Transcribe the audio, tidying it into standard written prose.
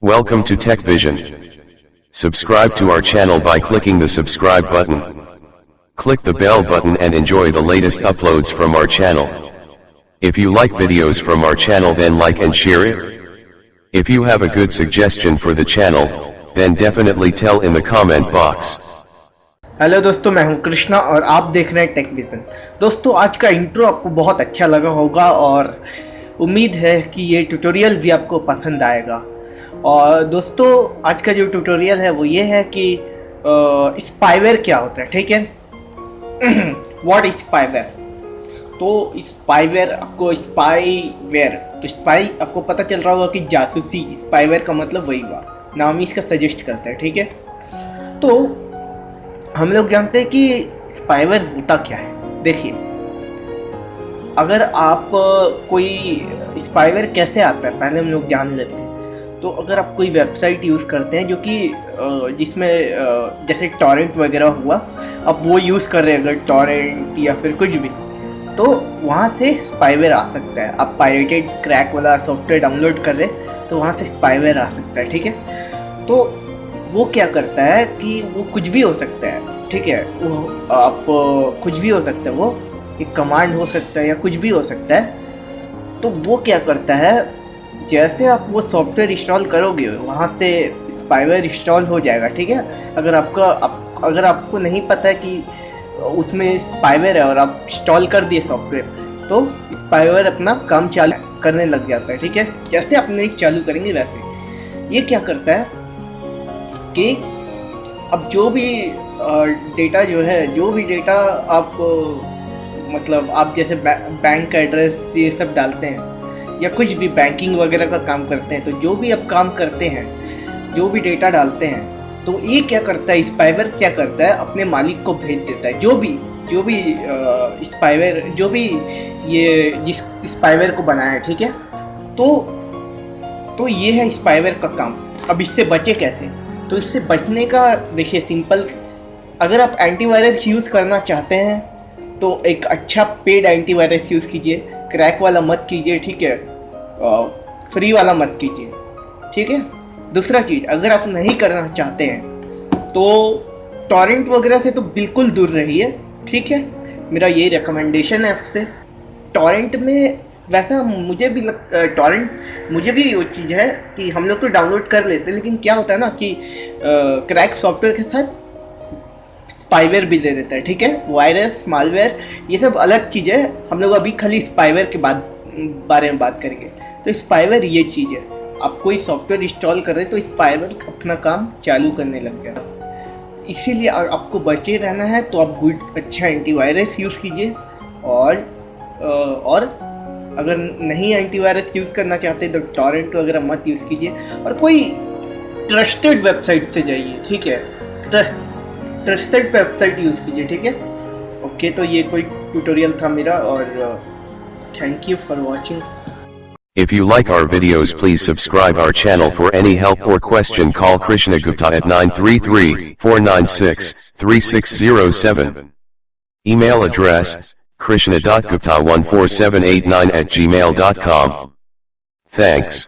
Welcome to Tech Vision. Subscribe to our channel by clicking the subscribe button. Click the bell button and enjoy the latest uploads from our channel. If you like videos from our channel, then like and share it. If you have a good suggestion for the channel, then definitely tell in the comment box. Hello दोस्तों, मैं हूं कृष्णा और आप देख रहे हैं take vision. दोस्तों, आज का इंट्रो आपको बहुत अच्छा लगा होगा और उम्मीद है कि ये ट्यूटोरियल भी आपको पसंद आएगा। और दोस्तों, आज का जो ट्यूटोरियल है वो ये है कि स्पाईवेयर क्या होता है, ठीक है। What is spyware? तो स्पाईवेयर आपको तो स्पाई आपको पता चल रहा होगा कि जासूसी। स्पाईवेयर का मतलब वही हुआ, नाम ही इसका सजेस्ट करता है, ठीक है। तो हम लोग जानते हैं कि स्पाईवेयर होता क्या है। देखिए, अगर आप कोई स्पाईवेयर कैसे आता है पहले हम लोग जान लेते हैं। तो अगर आप कोई वेबसाइट यूज़ करते हैं जो कि जिसमें जैसे टॉरेंट वगैरह हुआ, आप वो यूज़ कर रहे हैं, अगर टॉरेंट या फिर कुछ भी, तो वहाँ से स्पाईवेयर आ सकता है। आप पायरेटेड क्रैक वाला सॉफ्टवेयर डाउनलोड कर रहे हैं तो वहाँ से स्पाईवेयर आ सकता है, ठीक है। तो वो क्या करता है कि वो कुछ भी हो सकता है, ठीक है। वो आप कुछ भी हो सकता है, वो एक कमांड हो सकता है या कुछ भी हो सकता है। तो वो क्या करता है, जैसे आप वो सॉफ्टवेयर इंस्टॉल करोगे वहाँ से स्पाईवेयर इंस्टॉल हो जाएगा, ठीक है। अगर आपको नहीं पता है कि उसमें स्पाईवेयर है और आप इंस्टॉल कर दिए सॉफ्टवेयर, तो स्पाईवेयर अपना काम चालू करने लग जाता है, ठीक है। जैसे आप नेट चालू करेंगे वैसे ये क्या करता है कि अब जो भी डेटा आप मतलब आप जैसे बैंक का एड्रेस ये सब डालते हैं या कुछ भी बैंकिंग वगैरह का काम करते हैं, तो जो भी आप काम करते हैं, जो भी डेटा डालते हैं, तो ये क्या करता है, स्पाईवेयर क्या करता है, अपने मालिक को भेज देता है। जो भी स्पाईवेयर, जो भी ये जिस स्पाईवेयर को बनाया है, ठीक है। तो ये है स्पाईवेयर का काम। अब इससे बचे कैसे? तो इससे बचने का देखिए सिंपल, अगर आप एंटीवायरस यूज़ करना चाहते हैं तो एक अच्छा पेड एंटीवायरस यूज़ कीजिए, क्रैक वाला मत कीजिए, ठीक है। फ्री वाला मत कीजिए, ठीक है। दूसरा चीज़, अगर आप नहीं करना चाहते हैं तो टॉरेंट वगैरह से तो बिल्कुल दूर रहिए, ठीक है। मेरा यही रिकमेंडेशन है आपसे। टॉरेंट में वैसा टॉरेंट मुझे भी वो चीज़ है कि हम लोग तो डाउनलोड कर लेते हैं, लेकिन क्या होता है ना कि क्रैक सॉफ्टवेयर के साथ स्पाईवेयर भी दे देता है, ठीक है। वायरस, मालवेयर, ये सब अलग चीज़ है। हम लोग अभी खाली स्पाईवेयर के बारे में बात करेंगे। तो स्पाईवेयर ये चीज़ है, आप कोई सॉफ्टवेयर इंस्टॉल कर रहे तो स्पाईवेयर अपना काम चालू करने लग जाएगा। इसीलिए आपको बचे रहना है तो आप अच्छा एंटीवायरस यूज़ कीजिए। और अगर नहीं एंटीवायरस यूज़ करना चाहते तो टॉरेंट वगैरह मत यूज़ कीजिए और कोई ट्रस्टेड वेबसाइट से जाइए, ठीक है। ट्रस्टेड वेबसाइट यूज़ कीजिए, ठीक है। ओके, तो ये कोई ट्यूटोरियल था मेरा और thank you for watching. If you like our videos, please subscribe our channel. For any help or question, call Krishna Gupta at 933-496-3607. Email address krishna.gupta14789@gmail.com. Thanks.